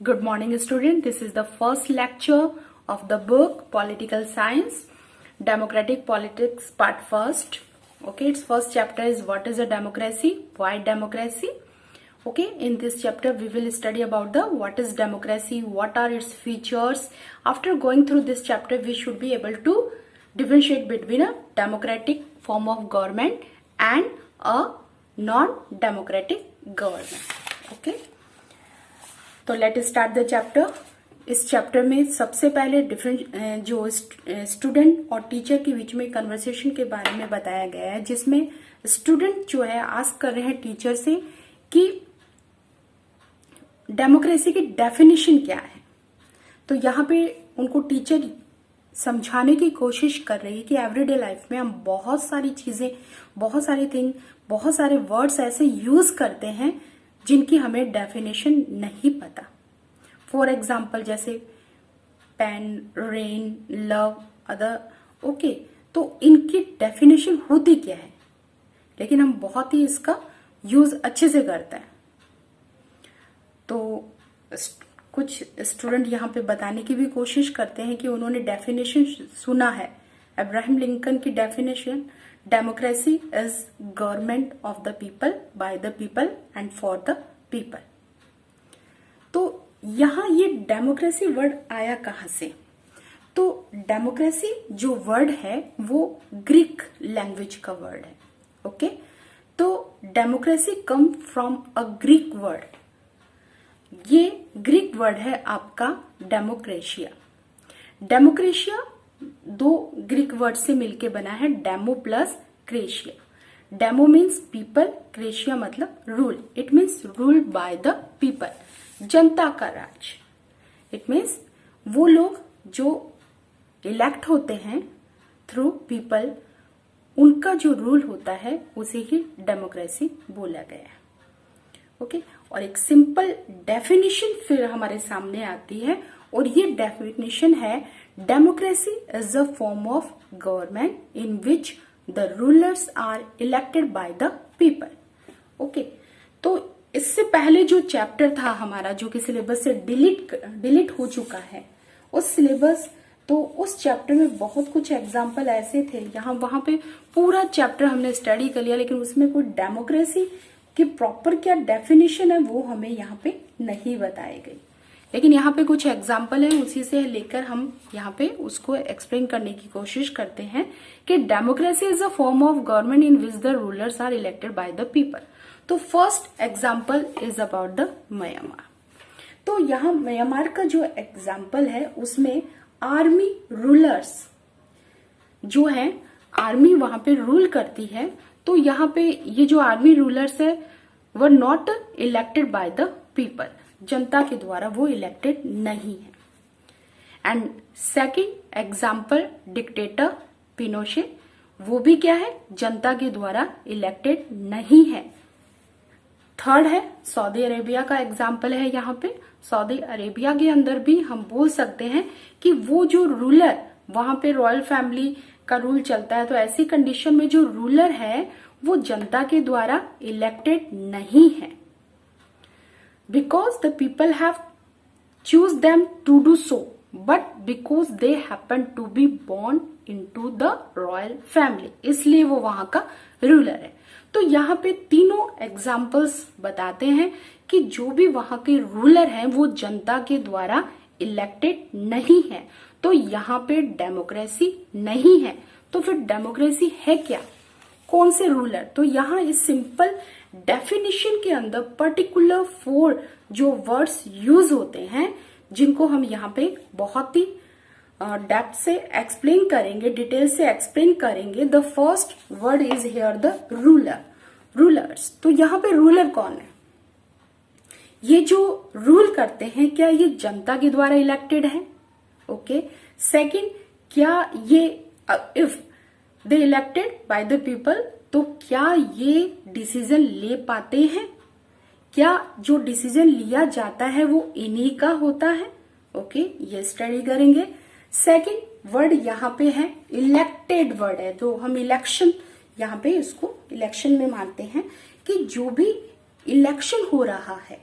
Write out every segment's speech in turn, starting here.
Good morning, student. This is the first lecture of the book Political Science, Democratic Politics, Part First. Okay, its first chapter is what is a democracy, why democracy. Okay, in this chapter we will study about the what is democracy, what are its features. After going through this chapter, we should be able to differentiate between a democratic form of government and a non-democratic government. Okay. तो let start the chapter. इस chapter में सबसे पहले different जो student और teacher के बीच में conversation के बारे में बताया गया है, जिसमें स्टूडेंट जो है आस्क कर रहे हैं टीचर से कि डेमोक्रेसी की डेफिनेशन क्या है। तो यहाँ पे उनको टीचर समझाने की कोशिश कर रही है कि एवरीडे लाइफ में हम बहुत सारी चीजें, बहुत सारे थिंग, बहुत सारे वर्ड्स ऐसे यूज करते हैं जिनकी हमें डेफिनेशन नहीं पता। फॉर एग्जाम्पल जैसे pen, rain, love, other. Okay, तो इनकी डेफिनेशन होती क्या है, लेकिन हम बहुत ही इसका यूज अच्छे से करते हैं। तो कुछ स्टूडेंट यहाँ पे बताने की भी कोशिश करते हैं कि उन्होंने डेफिनेशन सुना है। अब्राहम लिंकन की definition, democracy is government of the people, bye the people and for the people. तो यहां ये डेमोक्रेसी वर्ड आया कहां से? तो डेमोक्रेसी जो वर्ड है वो ग्रीक लैंग्वेज का वर्ड है। ओके, तो democracy come from a Greek word. ये ग्रीक वर्ड है आपका डेमोक्रेशिया। डेमोक्रेशिया दो ग्रीक वर्ड से मिलके बना है, demo plus क्रेशिया। Demo means people, क्रेशिया मतलब rule. It means rule by the people, जनता का राज। इट मीन्स वो लोग जो इलेक्ट होते हैं थ्रू पीपल, उनका जो रूल होता है उसे ही डेमोक्रेसी बोला गया है। ओके, और एक सिंपल डेफिनेशन फिर हमारे सामने आती है, और ये डेफिनेशन है democracy is a form of government in which the rulers are elected by the people. Okay, तो इससे पहले जो चैप्टर था हमारा, जो कि सिलेबस से डिलीट हो चुका है, उस सिलेबस, तो उस चैप्टर में बहुत कुछ एग्जाम्पल ऐसे थे, यहाँ वहां पे पूरा चैप्टर हमने स्टडी कर लिया, लेकिन उसमें कोई डेमोक्रेसी की प्रॉपर क्या डेफिनेशन है वो हमें यहाँ पे नहीं बताई गई। लेकिन यहाँ पे कुछ एग्जाम्पल है, उसी से लेकर हम यहाँ पे उसको एक्सप्लेन करने की कोशिश करते हैं कि democracy is a form of government in which the rulers are elected by the people. तो first example is about the Myanmar. तो यहाँ म्यांमार का जो एग्जाम्पल है उसमें आर्मी रूलर्स जो है, आर्मी वहां पे रूल करती है। तो यहाँ पे ये जो आर्मी रूलर्स है वो not elected by the people, जनता के द्वारा वो इलेक्टेड नहीं है। And second example dictator Pinochet, वो भी क्या है, जनता के द्वारा इलेक्टेड नहीं है। थर्ड है सऊदी अरेबिया का एग्जाम्पल है। यहाँ पे सऊदी अरेबिया के अंदर भी हम बोल सकते हैं कि वो जो रूलर, वहां पे रॉयल फैमिली का रूल चलता है, तो ऐसी कंडीशन में जो रूलर है वो जनता के द्वारा इलेक्टेड नहीं है, because the people have choose them to do so, but because they happen to be born into the royal family, इसलिए वो वहां का रूलर है। तो यहाँ पे तीनों एग्जाम्पल्स बताते हैं कि जो भी वहां के रूलर हैं वो जनता के द्वारा इलेक्टेड नहीं है, तो यहाँ पे डेमोक्रेसी नहीं है। तो फिर डेमोक्रेसी है क्या, कौन से रूलर? तो यहाँ इस सिंपल डेफिनेशन के अंदर पर्टिकुलर 4 जो वर्ड्स यूज होते हैं, जिनको हम यहाँ पे बहुत ही डेप्थ से एक्सप्लेन करेंगे, डिटेल से एक्सप्लेन करेंगे। The first word is here the ruler, rulers. तो यहाँ पे रूलर कौन है? ये जो रूल करते हैं, क्या ये जनता के द्वारा इलेक्टेड है? ओके, सेकंड, क्या ये if they elected by the people, तो क्या ये डिसीजन ले पाते हैं? क्या जो डिसीजन लिया जाता है वो इन्हीं का होता है? ओके, ये स्टडी करेंगे। सेकंड वर्ड यहाँ पे है इलेक्टेड वर्ड है, जो हम इलेक्शन, यहाँ पे इसको इलेक्शन में मानते हैं कि जो भी इलेक्शन हो रहा है,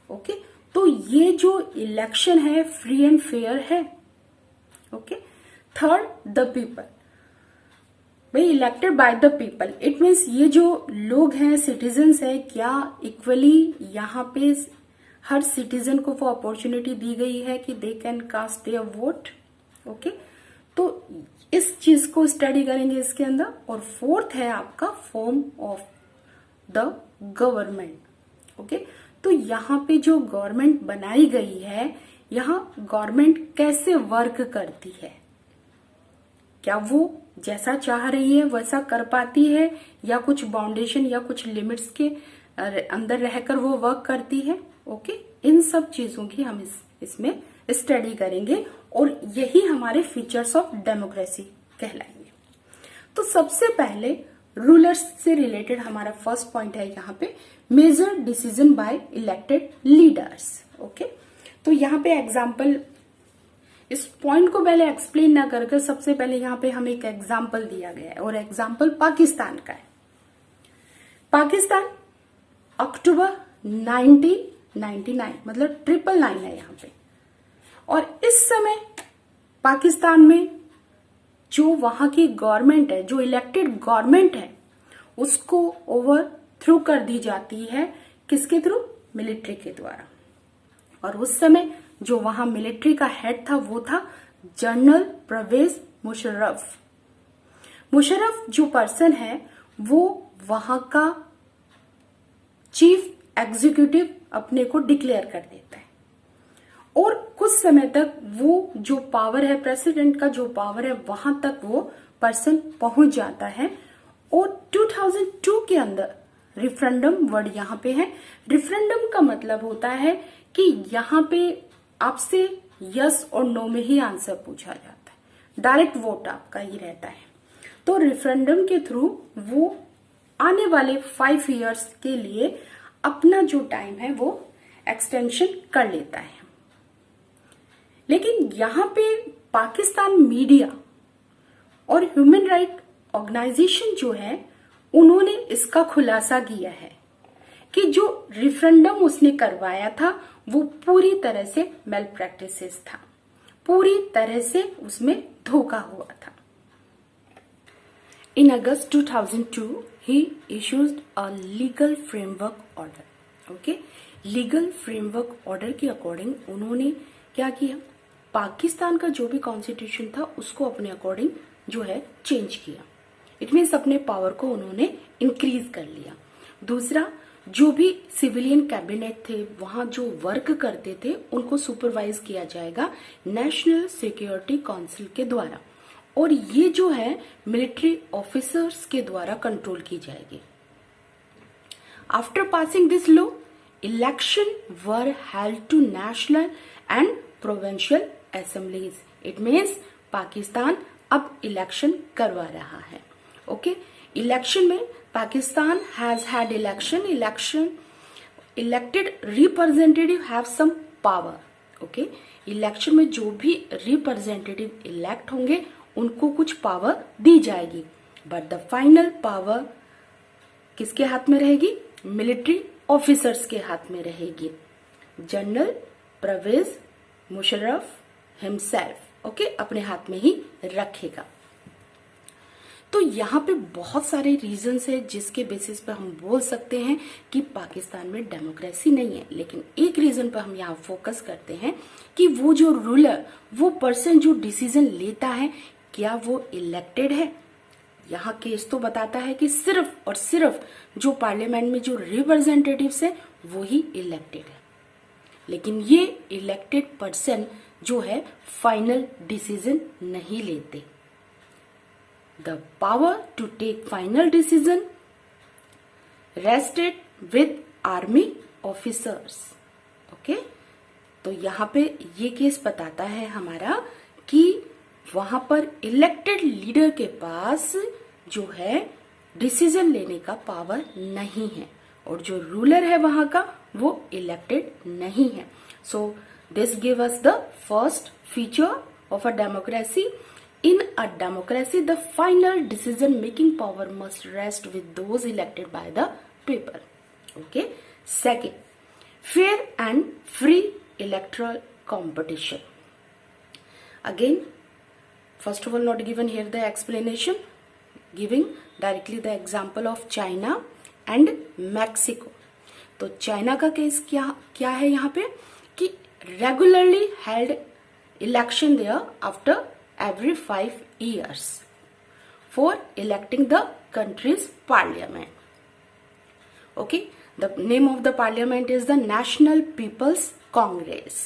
ओके, तो ये जो इलेक्शन है फ्री एंड फेयर है। ओके। थर्ड, द पीपल, भाई elected by the people, it means ये जो लोग हैं, सिटीजन्स है, क्या इक्वली यहाँ पे हर सिटीजन को वो अपॉर्चुनिटी दी गई है कि they can cast their vote. Okay, तो इस चीज को स्टडी करेंगे इसके अंदर। और फोर्थ है आपका form of the government. Okay, तो यहाँ पे जो गवर्नमेंट बनाई गई है, यहाँ गवर्नमेंट कैसे वर्क करती है, क्या वो जैसा चाह रही है वैसा कर पाती है, या कुछ बाउंडेशन या कुछ लिमिट्स के अंदर रहकर वो वर्क करती है। ओके, इन सब चीजों की हम इसमें स्टडी करेंगे और यही हमारे फीचर्स ऑफ डेमोक्रेसी कहलाएंगे। तो सबसे पहले रूलर्स से रिलेटेड हमारा फर्स्ट पॉइंट है यहाँ पे, major decision by elected leaders. Okay, तो यहाँ पे एग्जाम्पल, इस पॉइंट को पहले एक्सप्लेन ना करके सबसे पहले यहाँ पे हमें एक एग्जाम्पल दिया गया है और एग्जाम्पल पाकिस्तान का है। पाकिस्तान अक्टूबर 1999, मतलब 999 है यहाँ पे। और इस समय पाकिस्तान में जो वहां की गवर्नमेंट है, जो इलेक्टेड गवर्नमेंट है, उसको ओवरथ्रो कर दी जाती है। किसके थ्रू? मिलिट्री के द्वारा। और उस समय जो वहां मिलिट्री का हेड था वो था जनरल परवेज मुशर्रफ। मुशर्रफ जो पर्सन है वो वहां का चीफ एग्जीक्यूटिव अपने को डिक्लेयर कर देता है और कुछ समय तक वो जो पावर है, प्रेसिडेंट का जो पावर है, वहां तक वो पर्सन पहुंच जाता है। और 2002 के अंदर रिफरेंडम वर्ड यहाँ पे है। रिफरेंडम का मतलब होता है कि यहाँ पे आपसे यस और नो में ही आंसर पूछा जाता है, डायरेक्ट वोट आपका ही रहता है। तो रिफरेंडम के थ्रू वो आने वाले 5 इयर्स के लिए अपना जो टाइम है वो एक्सटेंशन कर लेता है। लेकिन यहाँ पे पाकिस्तान मीडिया और ह्यूमन राइट ऑर्गेनाइजेशन जो है, उन्होंने इसका खुलासा किया है कि जो रिफरेंडम उसने करवाया था वो पूरी तरह से मेल प्रैक्टिसेस था, पूरी तरह से उसमें धोखा हुआ था। In August 2002, he issued a legal framework order. Okay, legal framework order के अकॉर्डिंग उन्होंने क्या किया, पाकिस्तान का जो भी कॉन्स्टिट्यूशन था उसको अपने अकॉर्डिंग जो है चेंज किया। इट मीन्स अपने पावर को उन्होंने इंक्रीज कर लिया। दूसरा, जो भी सिविलियन कैबिनेट थे वहां जो वर्क करते थे उनको सुपरवाइज किया जाएगा नेशनल सिक्योरिटी काउंसिल के द्वारा, और ये जो है मिलिट्री ऑफिसर्स के द्वारा कंट्रोल की जाएगी। After passing this law, election were held to national and provincial assemblies. It means Pakistan अब इलेक्शन करवा रहा है। ओके, इलेक्शन में Pakistan has had election elected representative have some power. Okay, election में जो भी रिप्रेजेंटेटिव इलेक्ट होंगे उनको कुछ पावर दी जाएगी, बट द फाइनल पावर किसके हाथ में रहेगी? मिलिट्री ऑफिसर्स के हाथ में रहेगी। General Pervez Musharraf himself okay अपने हाथ में ही रखेगा। तो यहाँ पे बहुत सारे रीजंस है जिसके बेसिस पे हम बोल सकते हैं कि पाकिस्तान में डेमोक्रेसी नहीं है, लेकिन एक रीजन पर हम यहाँ फोकस करते हैं कि वो जो रूलर, वो पर्सन जो डिसीजन लेता है, क्या वो इलेक्टेड है। यहाँ केस तो बताता है कि सिर्फ और सिर्फ जो पार्लियामेंट में जो रिप्रेजेंटेटिव्स है वो ही इलेक्टेड है, लेकिन ये इलेक्टेड पर्सन जो है फाइनल डिसीजन नहीं लेते। The power to take final decision rested with army officers. Okay? तो यहाँ पे ये केस बताता है हमारा कि वहां पर इलेक्टेड लीडर के पास जो है डिसीजन लेने का पावर नहीं है, और जो रूलर है वहां का वो इलेक्टेड नहीं है। So this give us the first feature of a democracy. In a democracy, the final decision-making power must rest with those elected by the people. Okay. Second, fair and free electoral competition. Again, first of all, not given here the explanation, giving directly the example of China and Mexico. तो China का case क्या है यहाँ पे कि regularly held election there after every 5 years for electing the country's parliament. Okay, the name of the parliament is the National People's Congress.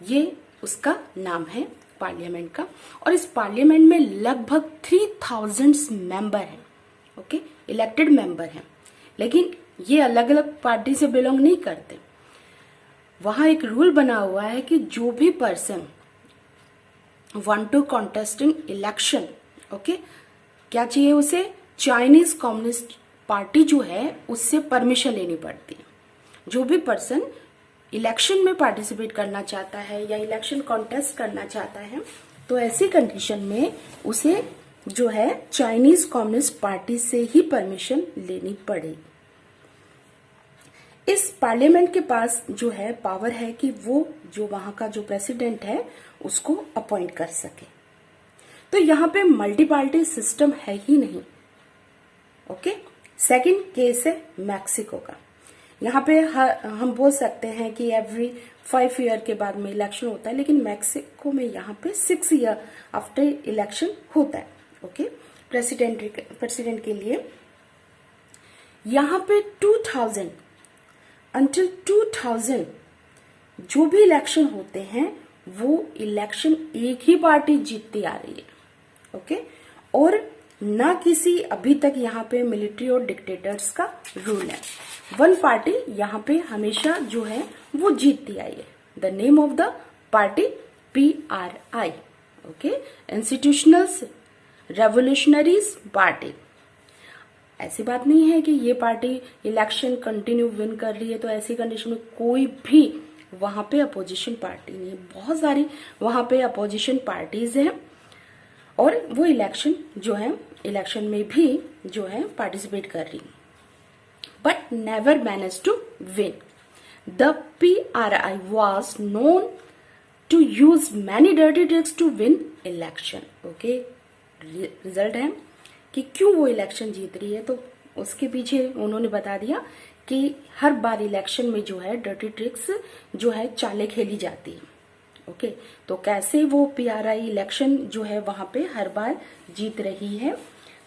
ये उसका नाम है पार्लियामेंट का, और इस पार्लियामेंट में लगभग 3000 मेंबर हैं. ओके, इलेक्टेड मेंबर हैं, लेकिन ये अलग अलग पार्टी से बिलोंग नहीं करते. वहां एक रूल बना हुआ है कि जो भी person want to contest in election, okay, क्या चाहिए उसे? चाइनीज कम्युनिस्ट पार्टी जो है उससे परमिशन लेनी पड़ती है. जो भी पर्सन इलेक्शन में पार्टिसिपेट करना चाहता है या इलेक्शन कॉन्टेस्ट करना चाहता है, तो ऐसी कंडीशन में उसे जो है चाइनीज कम्युनिस्ट पार्टी से ही परमिशन लेनी पड़ेगी. इस पार्लियामेंट के पास जो है पावर है कि वो जो वहां का जो प्रेसिडेंट है उसको अपॉइंट कर सके. तो यहाँ पे मल्टी पार्टी सिस्टम है ही नहीं. ओके, सेकंड केस है मैक्सिको का. यहाँ पे हम बोल सकते हैं कि एवरी 5 ईयर के बाद में इलेक्शन होता है, लेकिन मैक्सिको में यहाँ पे 6 ईयर आफ्टर इलेक्शन होता है. ओके, प्रेसिडेंट के लिए यहाँ पे 2000 अंटिल 2000 जो भी इलेक्शन होते हैं वो इलेक्शन एक ही पार्टी जीतती आ रही है. ओके, और ना किसी अभी तक यहाँ पे मिलिट्री और डिक्टेटर्स का रूल है. वन पार्टी यहाँ पे हमेशा जो है वो जीतती आई है. The name of the party PRI. Okay, institutional revolutionaries party. ऐसी बात नहीं है कि ये पार्टी इलेक्शन कंटिन्यू विन कर रही है, तो ऐसी कंडीशन में कोई भी वहां पे अपोजिशन पार्टी नहीं है. बहुत सारी वहां पे अपोजिशन पार्टीज हैं और वो इलेक्शन जो है इलेक्शन में भी जो है पार्टिसिपेट कर रही, but never manage to win. The PRI was known to use many dirty tricks to win election. Okay, result है कि क्यों वो इलेक्शन जीत रही है, तो उसके पीछे उन्होंने बता दिया कि हर बार इलेक्शन में जो है डर्टी ट्रिक्स जो है चालें खेली जाती है. ओके, तो कैसे वो PRI इलेक्शन जो है वहां पे हर बार जीत रही है.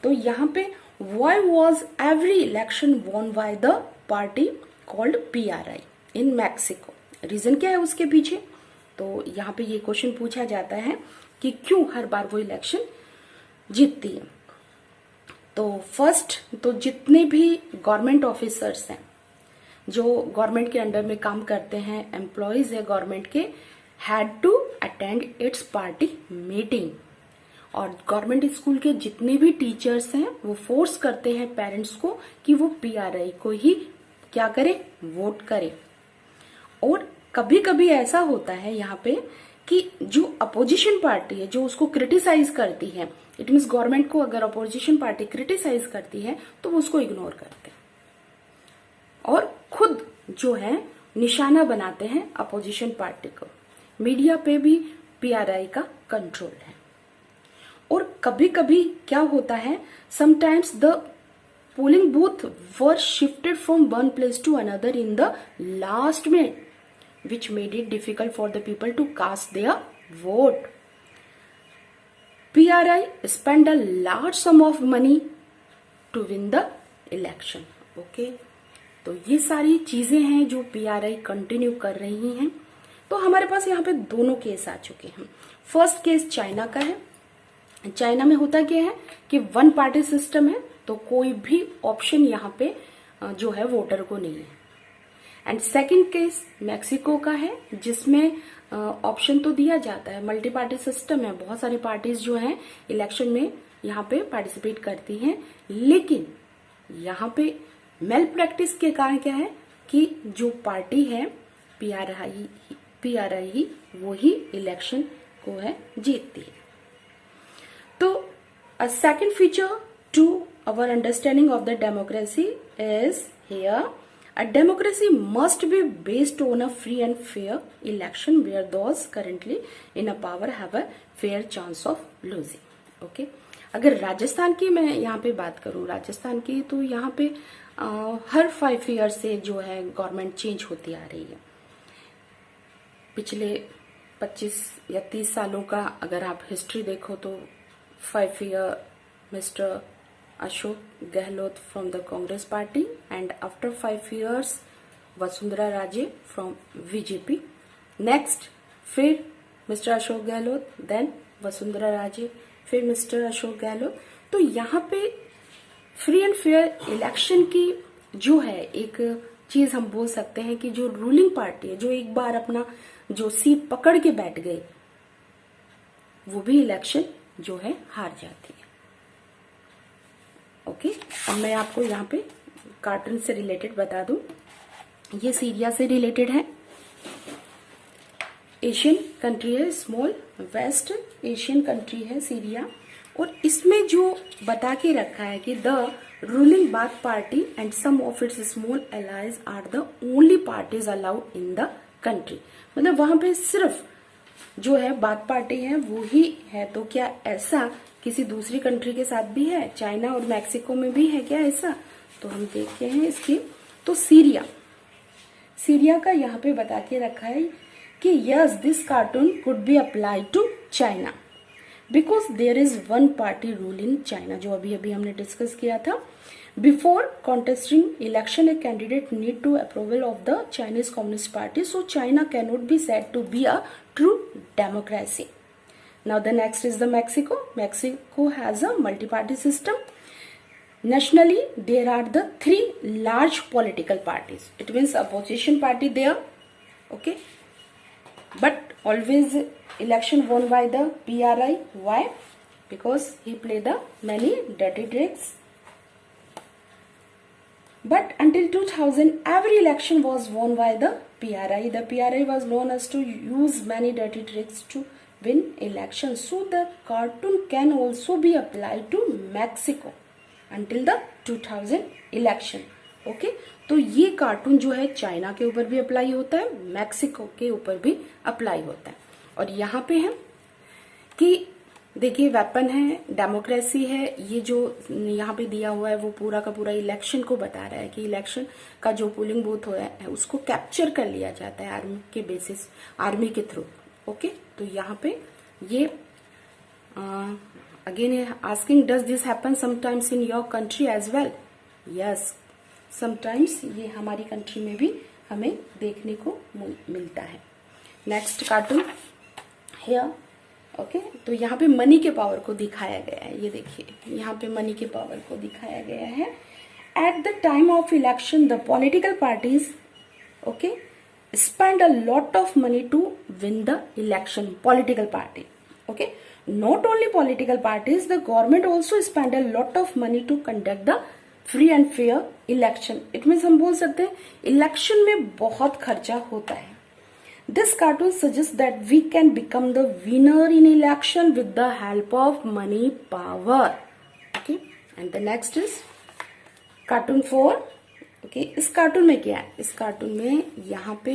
तो यहाँ पे why was every election won by the party called PRI in Mexico. Reason क्या है उसके पीछे, तो यहाँ पे ये क्वेश्चन पूछा जाता है कि क्यों हर बार वो इलेक्शन जीतती है. तो फर्स्ट, तो जितने भी गवर्नमेंट ऑफिसर्स हैं जो गवर्नमेंट के अंडर में काम करते हैं, एम्प्लॉयज है गवर्नमेंट के, had to attend its party meeting. और गवर्नमेंट स्कूल के जितने भी टीचर्स हैं वो फोर्स करते हैं पेरेंट्स को कि वो PRI को ही क्या करे, वोट करे. और कभी कभी ऐसा होता है यहाँ पे कि जो अपोजिशन पार्टी है जो उसको क्रिटिसाइज करती है, इट मीन्स गवर्नमेंट को अगर अपोजिशन पार्टी क्रिटिसाइज करती है तो वो उसको इग्नोर करते हैं और खुद जो है निशाना बनाते हैं अपोजिशन पार्टी को. मीडिया पे भी PRI का कंट्रोल है. और कभी कभी क्या होता है, sometimes the polling booth were shifted from one place to another in the last minute, which made it difficult for the people to cast their vote. PRI spent a large sum of money to win the election. Okay, तो ये सारी चीजें हैं जो PRI continue कर रही हैं. तो हमारे पास यहाँ पे दोनों केस आ चुके हैं. फर्स्ट केस चाइना का है. चाइना में होता क्या है कि वन पार्टी सिस्टम है, तो कोई भी ऑप्शन यहाँ पे जो है वोटर को नहीं है. एंड सेकंड केस मैक्सिको का है जिसमें ऑप्शन तो दिया जाता है, मल्टी पार्टी सिस्टम है, बहुत सारी पार्टीज जो हैं इलेक्शन में यहाँ पे पार्टिसिपेट करती हैं, लेकिन यहाँ पे मेल प्रैक्टिस के कारण क्या है कि जो पार्टी है PRI ही वो ही इलेक्शन को है जीतती है. तो a second feature to our understanding of the democracy is here A democracy must be based on a free and fair election where those currently in a power have a fair chance of losing. Okay? अगर राजस्थान की मैं यहाँ पे बात करूँ, राजस्थान की, तो यहाँ पे हर 5 ईयर से जो है गवर्नमेंट चेंज होती आ रही है। पिछले 25 या 30 सालों का अगर आप हिस्ट्री देखो तो 5 year mister Ashok Gehlot from the Congress party, and after 5 years Vasundhara Raje from BJP. Next फिर मिस्टर अशोक गहलोत, देन वसुंधरा राजे, फिर मिस्टर अशोक गहलोत। तो यहाँ पे फ्री एंड फेयर इलेक्शन की जो है एक चीज हम बोल सकते हैं कि जो रूलिंग पार्टी है, जो एक बार अपना जो सीट पकड़ के बैठ गई, वो भी इलेक्शन जो है हार जाती है। ओके, अब मैं आपको यहाँ पे कार्टून से रिलेटेड बता दूं। ये सीरिया से रिलेटेड है। एशियन कंट्री है, स्मॉल वेस्ट एशियन कंट्री है सीरिया, और इसमें जो बता के रखा है कि the ruling Baath party and some of its small allies are the only parties allowed in the country. मतलब वहां पे सिर्फ जो है बाथ पार्टी है वो ही है। तो क्या ऐसा किसी दूसरी कंट्री के साथ भी है? चाइना और मैक्सिको में भी है क्या ऐसा? तो हम देखते हैं इसकी। तो सीरिया का यहाँ पे बता के रखा है कि yes this cartoon could be apply to China because there is one party rule in China, जो अभी अभी हमने डिस्कस किया था। Before contesting election a candidate need to approval of the Chinese Communist party, so China can not be said to be a true democracy. Now the next is the Mexico. Mexico has a multi-party system. Nationally, there are the 3 large political parties. It means opposition party there, okay? But always election won by the PRI. Why? Because he played the many dirty tricks. But until 2000, every election was won by the PRI. The PRI was known as to use many dirty tricks to win election. So the cartoon can also be applied to Mexico until the 2000 election. Okay? तो ये cartoon जो है China के ऊपर भी apply होता है, Mexico के ऊपर भी अप्लाई होता है। और यहाँ पे है कि देखिए वेपन है, डेमोक्रेसी है, ये जो यहाँ पे दिया हुआ है वो पूरा का पूरा इलेक्शन को बता रहा है कि इलेक्शन का जो पोलिंग बूथ है उसको कैप्चर कर लिया जाता है आर्मी के बेसिस, आर्मी के थ्रू। ओके, तो यहाँ पे ये again asking does this happen sometimes in your country as well? Yes, sometimes ये हमारी कंट्री में भी हमें देखने को मिलता है। Next cartoon here. ओके, तो यहाँ पे मनी के पावर को दिखाया गया है। ये देखिए यहाँ पे मनी के पावर को दिखाया गया है। At the time of election the political parties okay spend a lot of money to win the election. Political party, okay, not only political parties, the government also spend a lot of money to conduct the free and fair election. It means हम बोल सकते हैं election में बहुत खर्चा होता है। This cartoon suggests that we can become the winner in election with the help of money power. Okay, and the next is cartoon 4. Okay, इस कार्टून में क्या है? इस कार्टून में यहाँ पे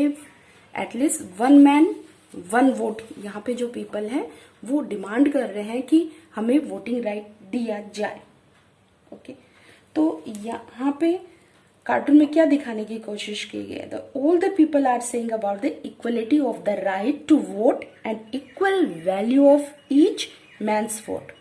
एटलीस्ट 1 मैन 1 वोट, यहाँ पे जो पीपल है वो डिमांड कर रहे हैं कि हमें वोटिंग राइट दिया जाए। ओके, तो यहाँ पे कार्टून में क्या दिखाने की कोशिश की गई है? All the people are saying about the equality of the right to vote and equal value of each man's vote.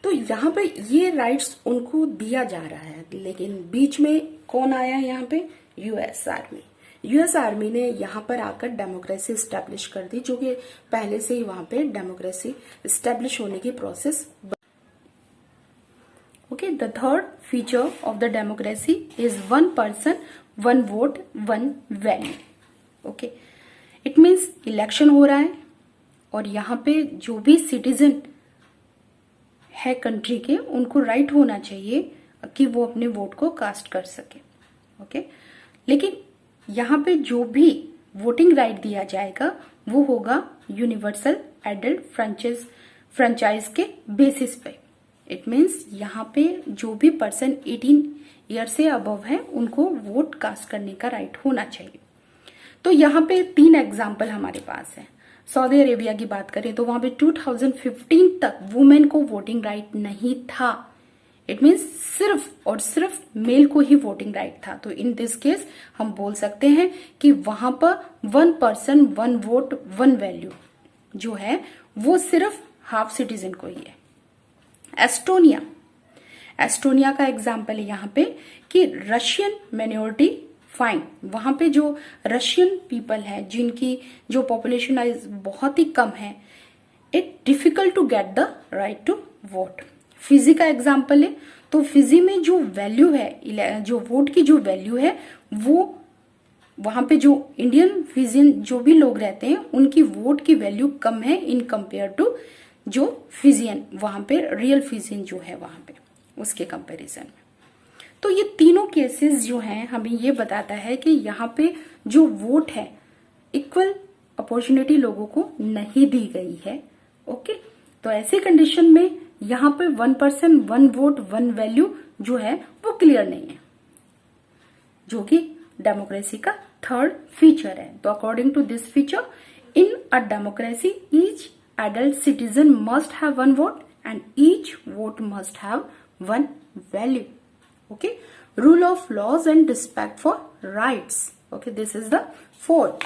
तो यहाँ पे ये राइट्स उनको दिया जा रहा है, लेकिन बीच में कौन आया है यहाँ पे? US army. यूएस आर्मी ने यहाँ पर आकर डेमोक्रेसी स्टैब्लिश कर दी, जो कि पहले से ही वहां पे डेमोक्रेसी स्टैब्लिश होने की process. Okay, the third feature of the democracy is 1 person 1 vote 1 value. Okay, it means election हो रहा है और यहाँ पे जो भी सिटीजन है कंट्री के, उनको राइट होना चाहिए कि वो अपने वोट को कास्ट कर सके। ओके, लेकिन यहाँ पे जो भी वोटिंग राइट दिया जाएगा वो होगा यूनिवर्सल एडल्ट फ्रेंचाइज के बेसिस पे। इट मीन्स यहाँ पे जो भी पर्सन 18 ईयर से अबव है उनको वोट कास्ट करने का राइट होना चाहिए। तो यहाँ पे 3 एग्जाम्पल हमारे पास है। सऊदी अरेबिया की बात करें तो वहां पे 2015 तक वुमेन को वोटिंग राइट नहीं था। इट मीन्स सिर्फ और सिर्फ मेल को ही वोटिंग राइट था। तो इन दिस केस हम बोल सकते हैं कि वहां पर 1 पर्सन 1 वोट 1 वैल्यू जो है वो सिर्फ हाफ सिटीजन को ही है। एस्टोनिया का एग्जाम्पल है यहाँ पे कि रशियन माइनॉरिटी फाइन, वहां पे जो रशियन पीपल है जिनकी जो पॉपुलेशन बहुत ही कम है, it difficult to get the right to vote. Fiji का एग्जाम्पल है तो फिजी में जो वैल्यू है, जो वोट की जो वैल्यू है वो वहां पे जो इंडियन फिजियन जो भी लोग रहते हैं उनकी वोट की वैल्यू कम है इन कंपेयर टू जो फिजियन, वहां पे रियल फिजियन जो है वहां पे उसके कंपैरिजन में। तो ये तीनों केसेस जो हैं हमें ये बताता है कि यहाँ पे जो वोट है इक्वल अपॉर्चुनिटी लोगों को नहीं दी गई है। ओके, तो ऐसे कंडीशन में यहाँ पे 1 पर्सन 1 वोट 1 वैल्यू जो है वो क्लियर नहीं है, जो कि डेमोक्रेसी का 3rd फीचर है। तो according to this feature, in a democracy each adult citizen must have 1 vote and each vote must have 1 value. Okay, rule of laws and respect for rights. Okay, this is the 4th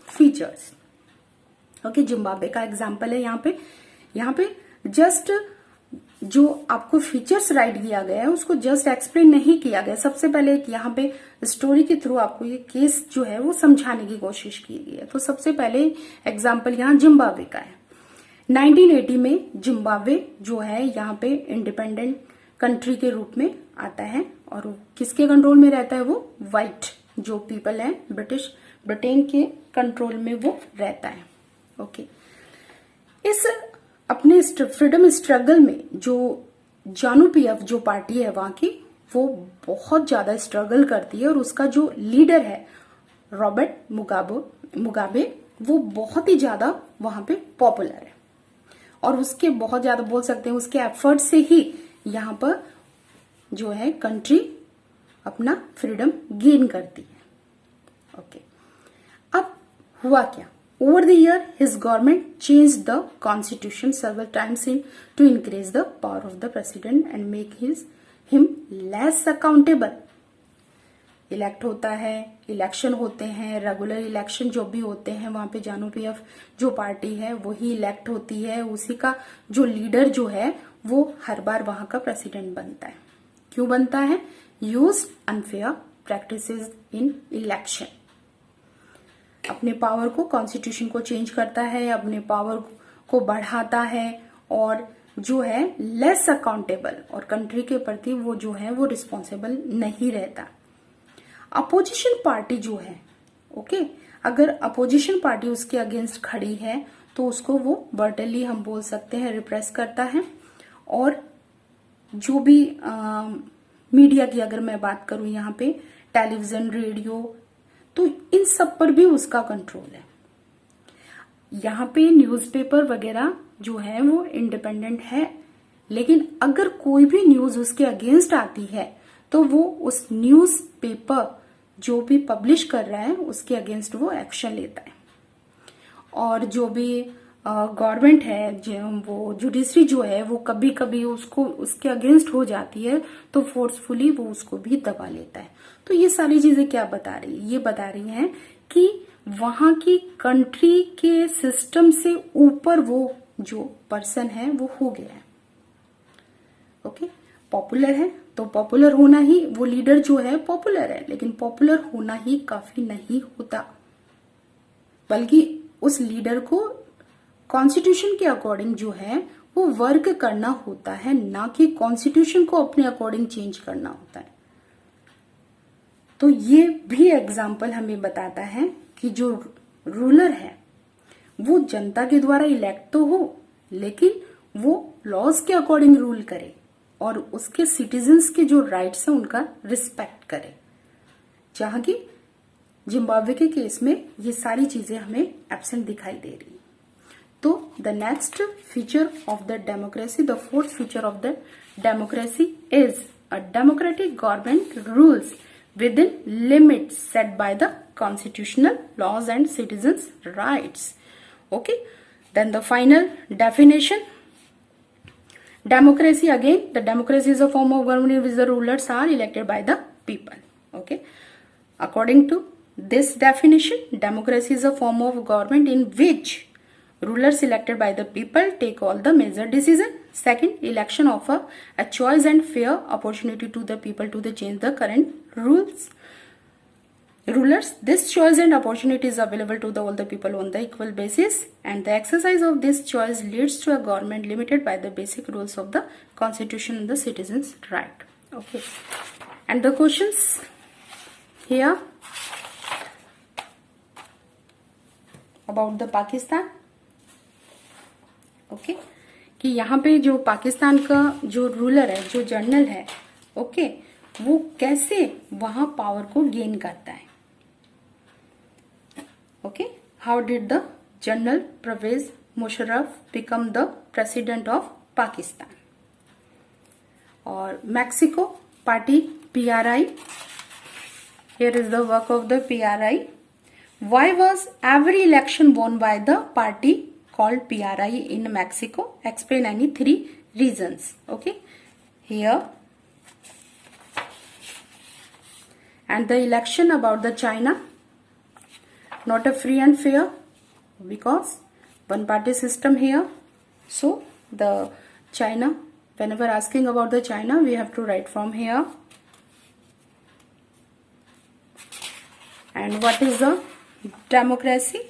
features. Okay, Zimbabwe का example है यहाँ पे just जो आपको features right दिया गया है उसको जस्ट एक्सप्लेन नहीं किया गया। सबसे पहले यहाँ पे स्टोरी के थ्रू आपको ये केस जो है वो समझाने की कोशिश की गई है। तो सबसे पहले एग्जाम्पल यहाँ जिम्बाब्वे का है। 1980 में जिम्बाब्वे जो है यहाँ पे इंडिपेंडेंट कंट्री के रूप में आता है और किसके कंट्रोल में रहता है, वो व्हाइट जो पीपल है ब्रिटेन के कंट्रोल में वो रहता है। ओके, इस अपने फ्रीडम स्ट्रगल में जो जानु पीएफ जो पार्टी है वहां की वो बहुत ज्यादा स्ट्रगल करती है और उसका जो लीडर है रॉबर्ट मुगाबे वो बहुत ही ज्यादा वहां पे पॉपुलर है और उसके बहुत ज्यादा बोल सकते हैं उसके एफर्ट से ही यहाँ पर जो है कंट्री अपना फ्रीडम गेन करती है। ओके, अब हुआ क्या, over the year his government change the constitution several times to increase the power of the president and make him less accountable. Elect होता है, इलेक्शन होते हैं, रेगुलर इलेक्शन जो भी होते हैं वहां पे जानु पीएफ जो पार्टी है वही इलेक्ट होती है, उसी का जो लीडर जो है वो हर बार वहां का प्रेसिडेंट बनता है। क्यों बनता है, यूज अनफेयर प्रैक्टिसेस इन इलेक्शन। अपने पावर को कॉन्स्टिट्यूशन को चेंज करता है, अपने पावर को बढ़ाता है और जो है लेस अकाउंटेबल और कंट्री के प्रति वो जो है वो रिस्पॉन्सिबल नहीं रहता। अपोजिशन पार्टी जो है, ओके, अगर अपोजिशन पार्टी उसके अगेंस्ट खड़ी है तो उसको वो ब्रटली हम बोल सकते हैं रिप्रेस करता है। और जो भी मीडिया की अगर मैं बात करूं यहाँ पे टेलीविजन रेडियो तो इन सब पर भी उसका कंट्रोल है। यहाँ पे न्यूज़पेपर वगैरह जो है वो इंडिपेंडेंट है, लेकिन अगर कोई भी न्यूज उसके अगेंस्ट आती है तो वो उस न्यूज पेपर जो भी पब्लिश कर रहा है उसके अगेंस्ट वो एक्शन लेता है। और जो भी गवर्नमेंट है जो वो जुडिशरी जो है वो कभी कभी उसको उसके अगेंस्ट हो जाती है तो फोर्सफुली वो उसको भी दबा लेता है। तो ये सारी चीजें क्या बता रही है, ये बता रही हैं कि वहां की कंट्री के सिस्टम से ऊपर वो जो पर्सन है वो हो गया है। ओके, पॉपुलर है तो पॉपुलर होना ही, वो लीडर जो है पॉपुलर है, लेकिन पॉपुलर होना ही काफी नहीं होता, बल्कि उस लीडर को कॉन्स्टिट्यूशन के अकॉर्डिंग जो है वो वर्क करना होता है, ना कि कॉन्स्टिट्यूशन को अपने अकॉर्डिंग चेंज करना होता है। तो ये भी एग्जाम्पल हमें बताता है कि जो रूलर है वो जनता के द्वारा इलेक्ट तो हो, लेकिन वो लॉज के अकॉर्डिंग रूल करे और उसके सिटीजन्स के जो राइट्स हैं उनका रिस्पेक्ट करे। जहां की जिम्बाब्वे के केस में ये सारी चीजें हमें एब्सेंट दिखाई दे रही। तो the next feature of the democracy, the fourth feature of the democracy is a democratic government rules within limits set by the constitutional laws and citizens' rights. Okay, then the final definition. Democracy, again, the democracy is a form of government in which the rulers are elected by the people. Okay, according to this definition, democracy is a form of government in which rulers elected by the people take all the major decisions. Second, election offer a choice and fair opportunity to the people to change the current rulers. This choice and opportunity is available to all the people on the equal basis, and the exercise of this choice leads to a government limited by the basic rules of the constitution and the citizens' right. Okay, and the questions here about the Pakistan. Okay कि यहाँ पे जो पाकिस्तान का जो ruler है, जो general है, okay, वो कैसे वहां पावर को गेन करता है. Okay, how did the general Pervez Musharraf become the president of Pakistan. और Mexico party PRI, here is the work of the PRI. Why was every election won by the party called PRI in Mexico? Explain any 3 reasons. Okay, here. And the election about the China, not a free and fair because one party system here. So the China, whenever asking about the China, we have to write from here. And what is the democracy?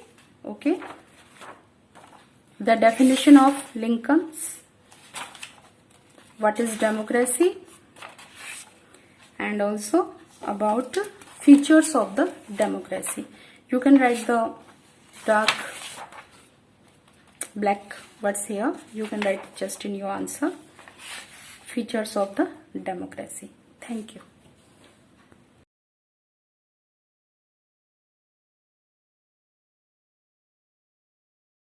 Okay, the definition of Lincoln's, what is democracy, and also about features of the democracy. You can write the dark black words here. You can write just in your answer features of the democracy. Thank you.